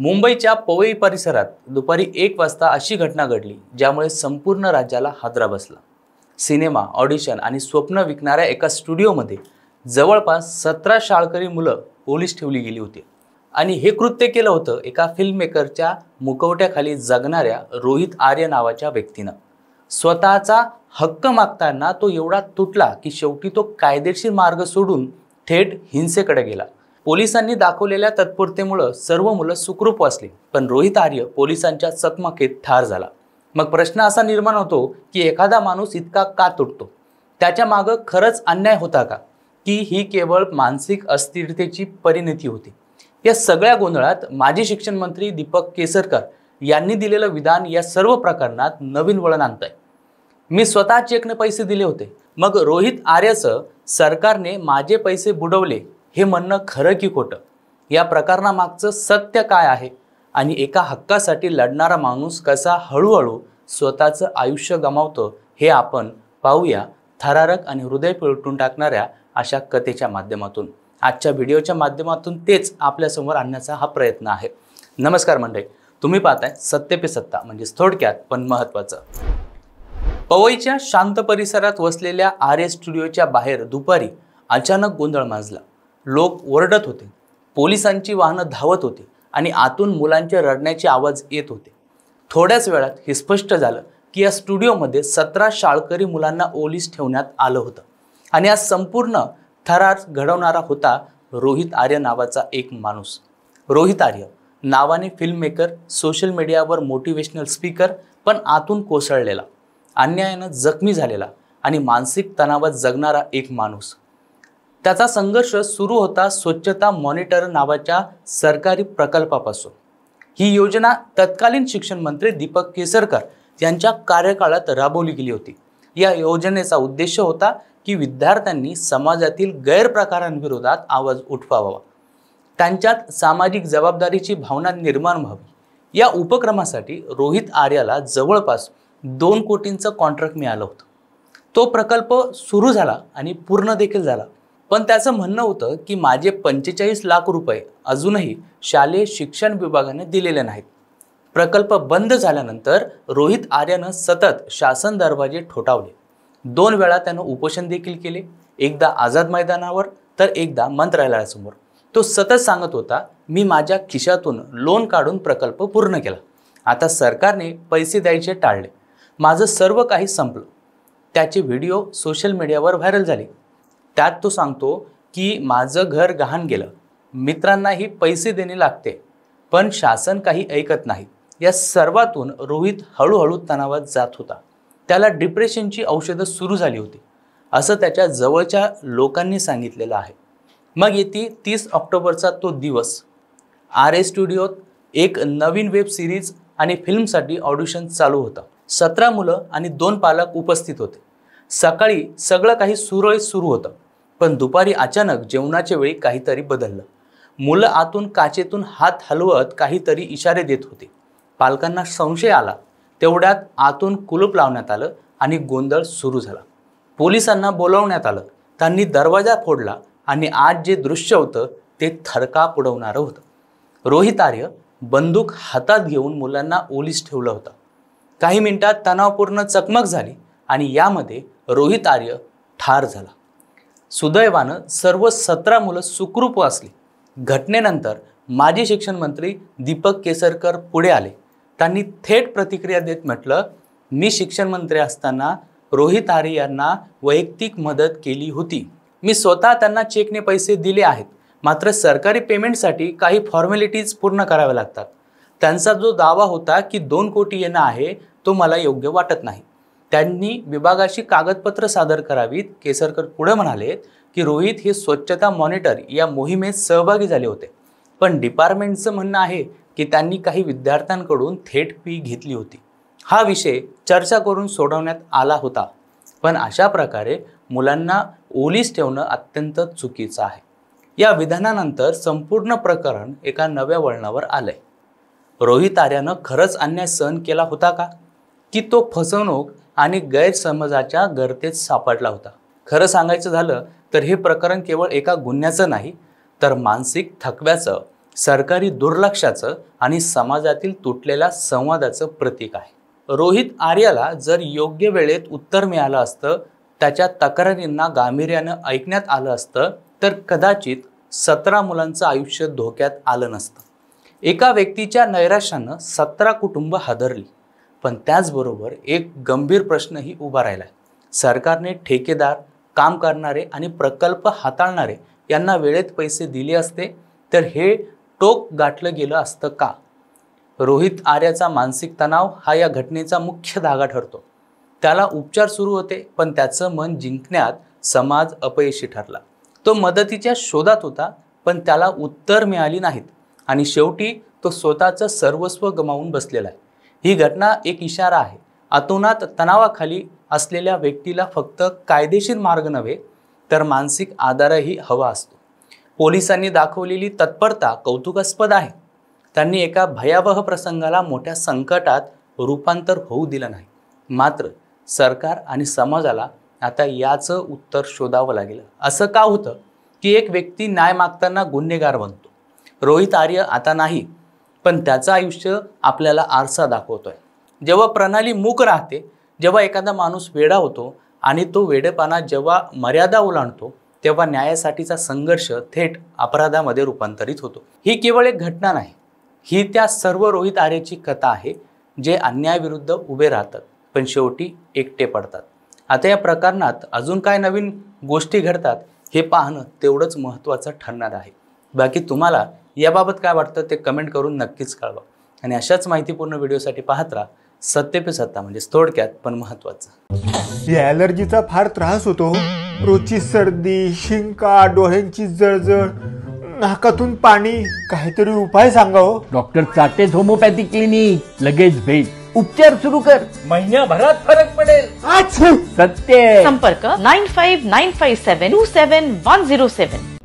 मुंबईच्या पवई परिसरात दुपारी 1 वाजता अशी घटना घडली ज्यामुळे संपूर्ण राज्याला हादरा बसला। सिनेमा ऑडिशन आणि स्वप्न विकणाऱ्या एका स्टुडिओमध्ये जवळपास 17 शाळकरी मुलं पोलीस ठेवली गेली होती आणि हे कृत्य केलं होतं एका फिल्ममेकरच्या मुखवट्याखाली जगणाऱ्या रोहित आर्य नावाच्या व्यक्तीनं। स्वतःचा हक्क मागताना तो एवढा तुटला की शेवटी तो कायदेशीर मार्ग सोडून थेट हिंसेकडे गेला। पोलिसांनी दाखवलेल्या तत्परतेमुळे सर्व मुलं सुखरूप वाचली, पण रोहित आर्य पोलिसांच्या चकमकीत ठार झाला। मग प्रश्न असा निर्माण होतो की एखादा माणूस इतका का तुटतो? त्याच्या मागे खरंच अन्याय होता का, की ही केवळ मानसिक अस्थिरतेची परिणती होती? या सगळ्या गोंधळात माजी शिक्षण मंत्री दीपक केसरकर यांनी दिलेलं विधान या सर्व प्रकरणात नवीन वळण आणतंय। मी स्वतः चेकने पैसे दिले होते, मग रोहित आर्यचं सरकारने माझे पैसे बुडवले हे म्हणणं खरं की खोटं? या प्रकरणामागचं सत्य काय आहे आणि एका हक्कासाठी लढणारा माणूस कसा हळूहळू स्वतःचं आयुष्य गमावतो हे आपण पाहूया थरारक आणि हृदय पिळवून टाकणाऱ्या अशा कथेच्या माध्यमातून। आजच्या व्हिडिओच्या माध्यमातून तेच आपल्यासमोर आणण्याचा हा प्रयत्न आहे। नमस्कार मंडळी, तुम्ही पाहताय सत्य पे सत्ता, म्हणजे थोडक्यात पण महत्त्वाचं। पवईच्या शांत परिसरात वसलेल्या आर्य स्टुडिओच्या बाहेर दुपारी अचानक गोंधळ माजला। लोक ओरडत होते, पोलिसांची वाहनं धावत होती आणि आतून मुलांचे रडण्याचे आवाज येत होते। थोड्याच वेळात हे स्पष्ट झालं की या स्टुडिओमध्ये 17 शाळकरी मुलांना ओलीस ठेवण्यात आलं होतं आणि हा संपूर्ण थरार घडवणारा होता रोहित आर्य नावाचा एक माणूस। रोहित आर्य नावाने फिल्ममेकर, सोशल मीडियावर मोटिवेशनल स्पीकर, पण आतून कोसळलेला, अन्यायानं जखमी झालेला आणि मानसिक तणावात जगणारा एक माणूस। त्याचा संघर्ष सुरू होता स्वच्छता मॉनिटर नावाच्या सरकारी प्रकल्पापासून। ही योजना तत्कालीन शिक्षण मंत्री दीपक केसरकर यांच्या कार्यकाळात राबवली गेली होती। या योजनेचा उद्देश होता की विद्यार्थ्यांनी समाजातील गैरप्रकारांविरोधात आवाज उठवावा, त्यांच्यात सामाजिक जबाबदारीची भावना निर्माण व्हावी। या उपक्रमासाठी रोहित आर्याला जवळपास 2 कोटींचं कॉन्ट्रॅक्ट मिळालं होतं। तो प्रकल्प सुरू झाला आणि पूर्ण देखील झाला, पण त्याचं म्हणणं होतं की माझे 45 लाख रुपये अजूनही शालेय शिक्षण विभागाने दिलेले नाहीत। प्रकल्प बंद झाल्यानंतर रोहित आर्यानं सतत शासन दरवाजे ठोठावले। 2 वेळा त्यानं उपोषण देखील केले, एकदा आझाद मैदानावर तर एकदा मंत्रालयासमोर। तो सतत सांगत होता, मी माझ्या खिशातून लोन काढून प्रकल्प पूर्ण केला, आता सरकारने पैसे द्यायचे टाळले, माझं सर्व काही संपलं। त्याचे व्हिडिओ सोशल मीडियावर व्हायरल झाले। त्यात तो सांगतो की माझं घर गहाण गेलं, मित्रांनाही पैसे देणे लागते, पण शासन काही ऐकत नाही। या सर्वातून रोहित हळूहळू तणावात जात होता। त्याला डिप्रेशनची औषधं सुरू झाली होती, असं त्याच्या जवळच्या लोकांनी सांगितलेलं आहे। मग येते 30 ऑक्टोबरचा तो दिवस। आर्य स्टुडिओत एक नवीन वेब सिरीज आणि फिल्मसाठी ऑडिशन चालू होतं। 17 मुलं आणि 2 पालक उपस्थित होते। सकाळी सगळं काही सुरळीत सुरू होतं, पण दुपारी अचानक जेवणाच्या वेळी काहीतरी बदललं। मुलं आतून काचेतून हात हलवत काहीतरी इशारे देत होते। पालकांना संशय आला, तेवढ्यात आतून कुलूप लावण्यात आलं आणि गोंधळ सुरू झाला। पोलिसांना बोलावण्यात आलं, त्यांनी दरवाजा फोडला आणि आज जे दृश्य होतं ते थरकाप उडवणारं होतं। रोहित आर्य बंदूक हातात घेऊन मुलांना ओलीस ठेवलं होतं। काही मिनिटात तणावपूर्ण चकमक झाली आणि यामध्ये रोहित आर्य ठार झाला। सुदैवानं सर्व 17 मुलं सुखरूप वाचली। घटनेनंतर माजी शिक्षण मंत्री दीपक केसरकर पुढे आले। त्यांनी थेट प्रतिक्रिया देत म्हटलं, मी शिक्षण मंत्री असताना रोहित आर्य यांना वैयक्तिक मदत केली होती। मी स्वतः त्यांना चेकने पैसे दिले आहेत, मात्र सरकारी पेमेंटसाठी काही फॉर्मॅलिटीज पूर्ण कराव्या लागतात। त्यांचा जो दावा होता की 2 कोटी येणं आहे तो मला योग्य वाटत नाही। त्यांनी विभागाशी कागदपत्र सादर करावीत। केसरकर पुढे म्हणाले की रोहित हे स्वच्छता मॉनिटर या मोहिमेत सहभागी झाले होते, पण डिपार्टमेंटचं म्हणणं आहे की त्यांनी काही विद्यार्थ्यांकडून थेट फी घेतली होती। हा विषय चर्चा करून सोडवण्यात आला होता, पण अशा प्रकारे मुलांना ओलीस ठेवणं अत्यंत चुकीचं आहे। या विधानानंतर संपूर्ण प्रकरण एका नव्या वळणावर आलंय। रोहित आर्यानं खरंच अन्याय सहन केला होता का, की तो फसवणूक आणि गैरसमजाच्या गर्तेत सापडला होता? खरं सांगायचं झालं तर हे प्रकरण केवळ एका गुन्ह्याचं नाही, तर मानसिक थकव्याचं सरकारी दुर्लक्षाचं आणि समाजातील तुटलेल्या संवादाचं प्रतीक आहे. रोहित आर्याला जर योग्य वेळेत उत्तर मिळालं असतं, त्याच्या तक्रारींना गांभीर्यानं ऐकण्यात आलं असतं, तर कदाचित 17 मुलांचं आयुष्य धोक्यात आलं नसतं. एका व्यक्तीच्या नैराश्यानं 17 कुटुंब हादरली. पण त्याचबरोबर एक गंभीर प्रश्नही उभा राहिलाय. सरकारने ठेकेदार, काम करणारे आणि प्रकल्प हाताळणारे यांना वेळेत पैसे दिले असते तर हे टोक गाठलं गेलं असतं का? रोहित आर्याचा मानसिक तणाव हा या घटनेचा मुख्य धागा ठरतो. त्याला उपचार सुरू होते, पण त्याचं मन जिंकण्यात समाज अपयशी ठरला. तो मदतीच्या शोधात होता, पण त्याला उत्तर मिळाली नाहीत आणि शेवटी तो स्वतःचं सर्वस्व गमावून बसलेला आहे. ही घटना एक इशारा आहे. अतोनात तणावाखाली असलेल्या व्यक्तीला फक्त कायदेशीर मार्ग नव्हे तर मानसिक आधारही हवा असतो. पोलिसांनी दाखवलेली तत्परता कौतुकास्पद आहे. त्यांनी एका भयावह प्रसंगाला मोठ्या संकटात रूपांतर होऊ दिलं नाही. मात्र सरकार आणि समाजाला आता याचं उत्तर शोधावं लागेल. असं का होतं की एक व्यक्ती न्याय मागताना गुन्हेगार बनतो? रोहित आर्य आता नाही, पण त्याचं आयुष्य आपल्याला आरसा दाखवतोय. जेव्हा प्रणाली मूक राहते, जेव्हा एखादा माणूस वेडा होतो आणि तो वेडेपणा जेव्हा मर्यादा ओलांडतो, तेव्हा न्यायासाठीचा संघर्ष थेट अपराधामध्ये रूपांतरित होतो. ही केवळ एक घटना नाही, ही त्या सर्व रोहित आर्याची कथा आहे जे अन्यायाविरुद्ध उभे राहतात पण शेवटी एकटे पडतात. आता या प्रकरणात अजून काय नवीन गोष्टी घडतात हे पाहणं तेवढंच महत्त्वाचं ठरणार आहे. बाकी तुम्हाला याबाबत काय वाटतं ते कमेंट करून नक्कीच कळवा आणि अशाच माहितीपूर्ण व्हिडिओसाठी पाहत राहा सत्य पे सत्ता, म्हणजे थोडक्यात पण महत्त्वाचं. या ॲलर्जीचा फार त्रास होतो. रोजची सर्दी, शिंका, डोळ्यांची जळजळ, नाकातून पाणी. काहीतरी उपाय सांगा हो. डॉक्टर चाटेज होमिओपॅथी क्लिनिक. लगेच भेट, उपचार सुरू कर, महिन्याभरात फरक पडेल. सत्य. संपर्क 9595727107.